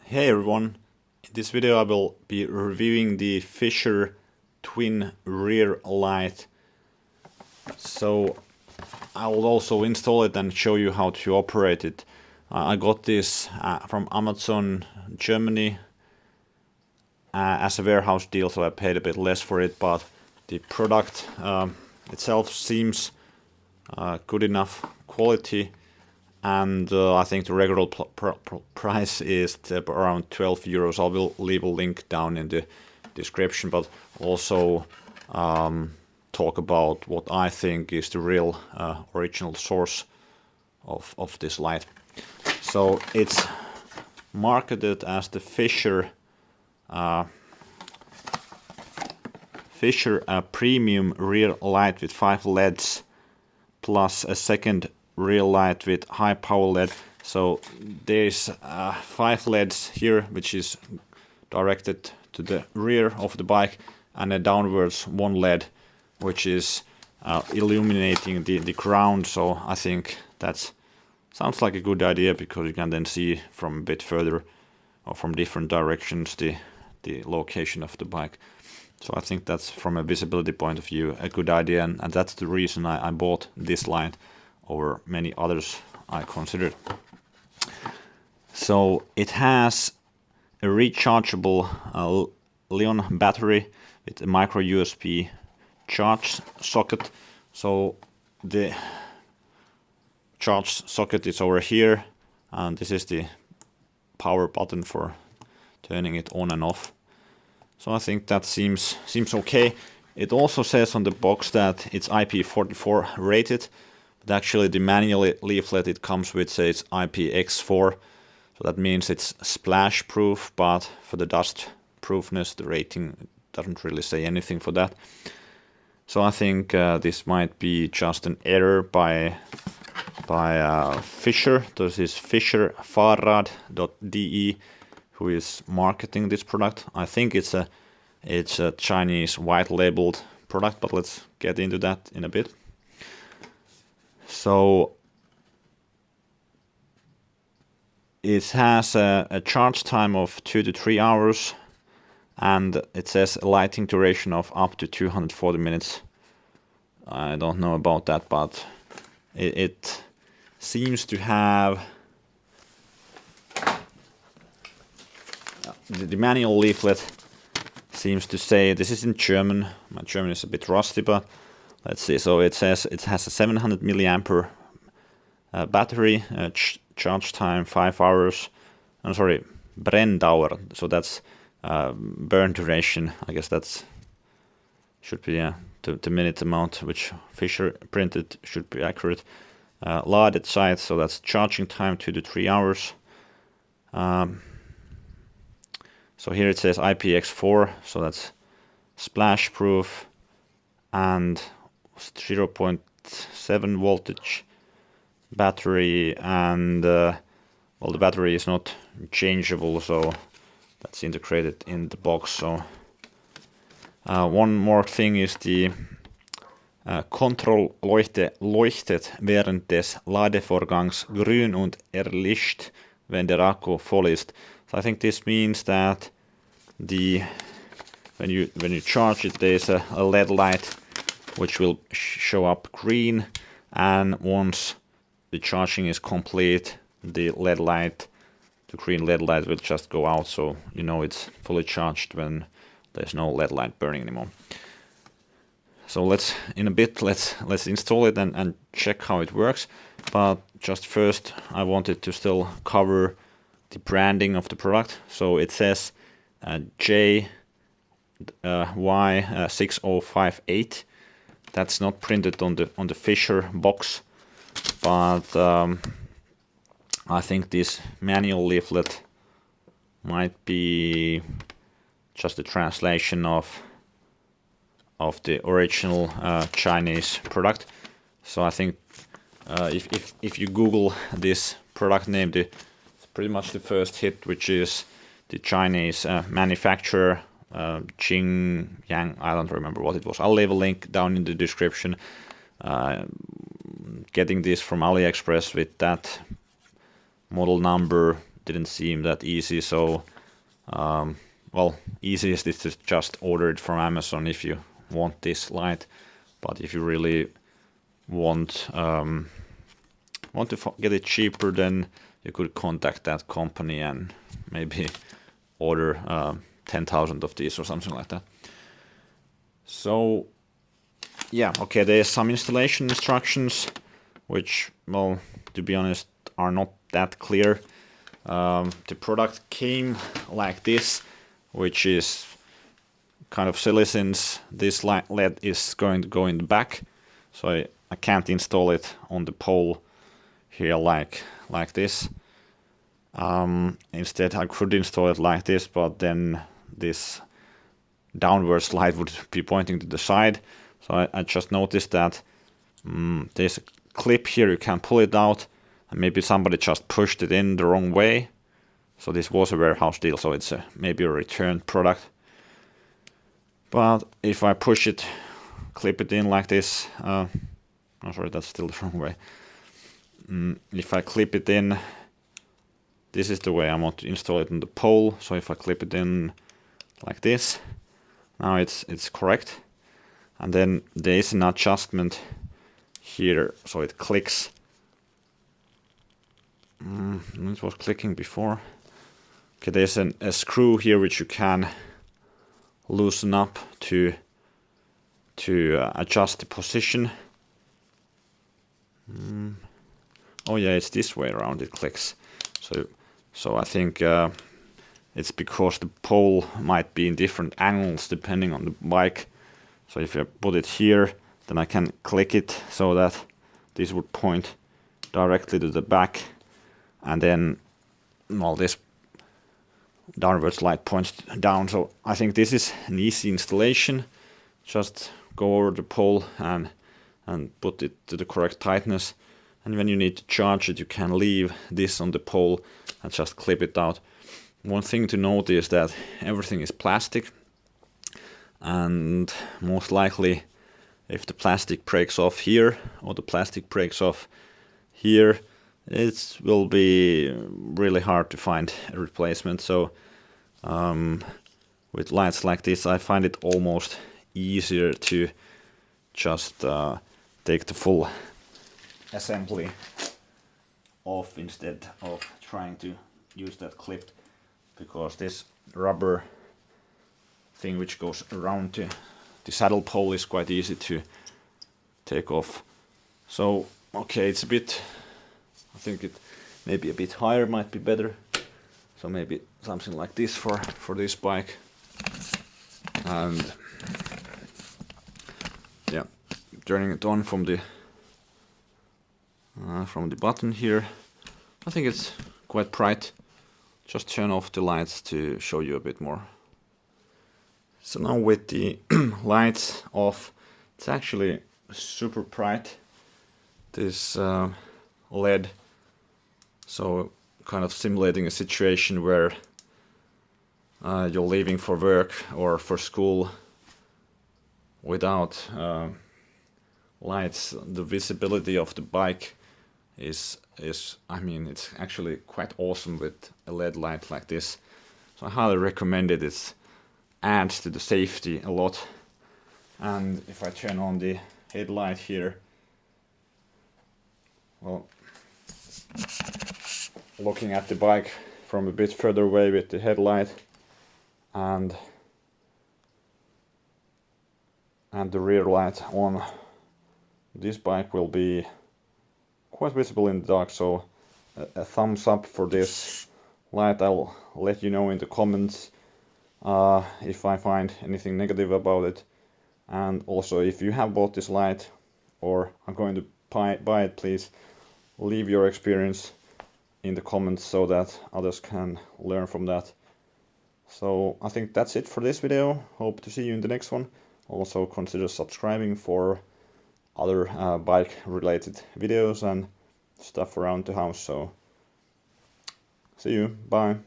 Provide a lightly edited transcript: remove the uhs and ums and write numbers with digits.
Hey everyone, in this video I will be reviewing the Fischer twin rear light. So I will also install it and show you how to operate it. I got this from Amazon Germany as a warehouse deal, so I paid a bit less for it, but the product itself seems good enough quality. And I think the regular price is around 12 euros. I will leave a link down in the description, but also talk about what I think is the real original source of this light. So it's marketed as the Fischer premium rear light with 5 LEDs plus a second rear light with high power LED. So there's 5 LEDs here, which is directed to the rear of the bike, and a downwards 1 LED, which is illuminating the ground. So I think that sounds like a good idea, because you can then see from a bit further or from different directions the location of the bike. So I think that's, from a visibility point of view, a good idea, and that's the reason I bought this light over many others I considered. So it has a rechargeable Lithium battery with a micro USB charge socket. So the charge socket is over here, and this is the power button for turning it on and off. So I think that seems okay. It also says on the box that it's IP44 rated. But actually, the manual leaflet it comes with says IPX4, so that means it's splash proof, but for the dust proofness the rating doesn't really say anything for that. So I think this might be just an error by Fischer. This is fischerfahrrad.de, who is marketing this product. I think it's a Chinese white labeled product, but let's get into that in a bit. So it has a charge time of 2 to 3 hours, and it says a lighting duration of up to 240 minutes. I don't know about that, but it seems to have the manual leaflet seems to say, this is in German. My German is a bit rusty, but let's see. So it says it has a 700 milliampere battery, charge time 5 hours. I'm sorry, Brenndauer. So that's burn duration. I guess that's should be the minute amount which Fischer printed should be accurate. Ladet Zeit, so that's charging time 2 to 3 hours. So here it says IPX4, so that's splash proof and 0.7 voltage battery, and well, the battery is not changeable, so that's integrated in the box. So one more thing is the Kontrollleuchte leuchtet während des Ladevorgangs grün und erlischt, wenn der Akku voll ist. So I think this means that when you charge it, there's a LED light which will show up green, and once the charging is complete, the LED light, the green LED light, will just go out, so you know it's fully charged when there's no LED light burning anymore. So let's install it and check how it works. But just first, I wanted to still cover the branding of the product. So it says JY-6058. That's not printed on the Fischer box, but I think this manual leaflet might be just a translation of the original Chinese product. So I think if you Google this product name, it's pretty much the first hit, which is the Chinese manufacturer Jing Yang. I don't remember what it was. I'll leave a link down in the description. Getting this from AliExpress with that model number didn't seem that easy. So well, easiest is to just order it from Amazon if you want this light, but if you really want to get it cheaper, then you could contact that company and maybe order 10,000 of these or something like that. So yeah, okay, there's some installation instructions which, well, to be honest, are not that clear. The product came like this, which is kind of silly since this LED is going to go in the back, so I can't install it on the pole here like this. Instead I could install it like this, but then this downwards light would be pointing to the side. So I just noticed that there's a clip here, you can pull it out, and maybe somebody just pushed it in the wrong way. So this was a warehouse deal, so it's maybe a returned product. But if I push it, clip it in like this, oh sorry, that's still the wrong way. If I clip it in, this is the way I want to install it on the pole. So if I clip it in like this, now it's correct. And then there is an adjustment here, so it clicks. It was clicking before. Okay, there's a screw here which you can loosen up to adjust the position. Oh yeah, it's this way around it clicks. So I think it's because the pole might be in different angles depending on the bike. So if I put it here, then I can click it so that this would point directly to the back, and then, well, this downwards light points down. So I think this is an easy installation. Just go over the pole and put it to the correct tightness. And when you need to charge it, you can leave this on the pole and just clip it out. One thing to note is that everything is plastic, and most likely if the plastic breaks off here or the plastic breaks off here, it will be really hard to find a replacement. So with lights like this, I find it almost easier to just take the full assembly off instead of trying to use that clip, because this rubber thing which goes around the saddle pole is quite easy to take off. So okay, it's a bit, I think it maybe a bit higher might be better, so maybe something like this for this bike. And yeah, turning it on from the button here, I think it's quite bright. Just turn off the lights to show you a bit more. So now with the lights off, it's actually super bright, this LED. So kind of simulating a situation where you're leaving for work or for school without lights. The visibility of the bike is I mean, it's actually quite awesome with a LED light like this. So I highly recommend it. It adds to the safety a lot. And if I turn on the headlight here, well, looking at the bike from a bit further away with the headlight and the rear light on, this bike will be quite visible in the dark. So a thumbs up for this light. I'll let you know in the comments if I find anything negative about it. And also, if you have bought this light or are going to buy it, please leave your experience in the comments so that others can learn from that. So I think that's it for this video. Hope to see you in the next one. Also consider subscribing for other bike related videos and stuff around the house. So see you, bye.